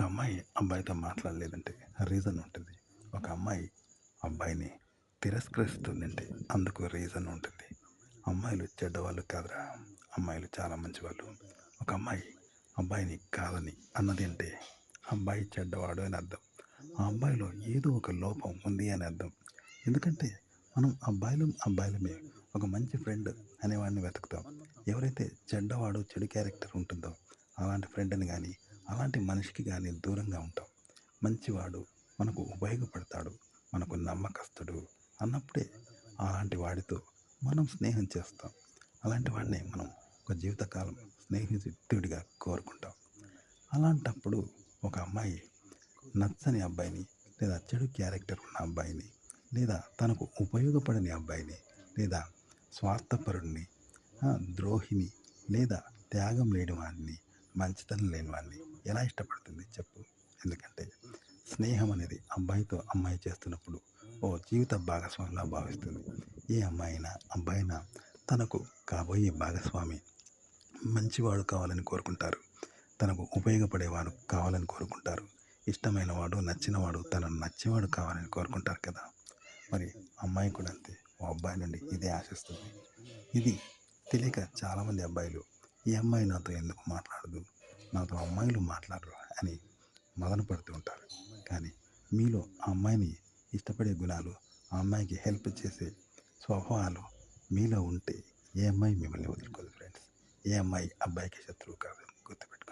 అమ్మాయి అబ్బాయితో మాట్లాడలేదంటే రీజన్ ఉంటుంది. ఒక అమ్మాయి అబ్బాయిని తిరస్కరిస్తుందంటే అందుకు రీజన్ ఉంటుంది. అమ్మాయిలు చెడ్డవాళ్ళు కాదురా! అమ్మాయిలు చాలా మంచివాళ్ళు. ఒక అమ్మాయి అబ్బాయిని కాదని అన్నది అంటే అబ్బాయి చెడ్డవాడు అని అర్థం. ఆ అబ్బాయిలో ఏదో ఒక లోపం ఉంది అని అర్థం. ఎందుకంటే మనం అబ్బాయిలమే ఒక మంచి ఫ్రెండ్ అనేవాడిని వెతుకుతాం. ఎవరైతే చెడ్డవాడు, చెడు క్యారెక్టర్ ఉంటుందో అలాంటి ఫ్రెండ్‌ని గానీ, అలాంటి మనిషికి గానీ దూరంగా ఉంటాం. మంచివాడు, మనకు ఉపయోగపడతాడు, మనకు నమ్మకస్తుడు అన్నప్పుడే అలాంటి వాడితో మనం స్నేహం చేస్తాం. అలాంటి వాడినే మనం ఒక జీవితకాలం స్నేహితుడిగా కోరుకుంటాం. అలాంటప్పుడు ఒక అమ్మాయి నచ్చని అబ్బాయిని, లేదా చెడు క్యారెక్టర్ ఉన్న అబ్బాయిని, లేదా తనకు ఉపయోగపడని అబ్బాయిని, లేదా స్వార్థపరుడిని, ద్రోహిని, లేదా త్యాగం లేని వాడిని, మంచితనం లేని వాడిని ఎలా ఇష్టపడుతుంది చెప్పు? ఎందుకంటే స్నేహం అనేది అబ్బాయితో అమ్మాయి చేస్తున్నప్పుడు ఓ జీవిత భాగస్వామిలా భావిస్తుంది. ఏ అమ్మాయి అయినా, అబ్బాయి అయినా తనకు కాబోయే భాగస్వామి మంచివాడు కావాలని కోరుకుంటారు. తనకు ఉపయోగపడేవాడు కావాలని కోరుకుంటారు. ఇష్టమైన వాడు, నచ్చినవాడు, తనకు నచ్చేవాడు కావాలని కోరుకుంటారు కదా! మరి అమ్మాయి కూడా అంతే. ఓ అబ్బాయి నుండి ఇదే ఆశిస్తుంది. ఇది తెలియక చాలామంది అబ్బాయిలు ఈ అమ్మాయి నాతో ఎందుకు మాట్లాడదు? నాతో అమ్మాయిలు మాట్లాడరు అని మదన పడుతూ ఉంటారు. కానీ మీలో ఆ అమ్మాయిని ఇష్టపడే గుణాలు, ఆ అమ్మాయికి హెల్ప్ చేసే స్వభావాలు మీలో ఉంటే ఏ అమ్మాయి మిమ్మల్ని వదులుకోదు ఫ్రెండ్స్. ఏ అమ్మాయి అబ్బాయికి శత్రువు కాదు. గుర్తుపెట్టుకోండి.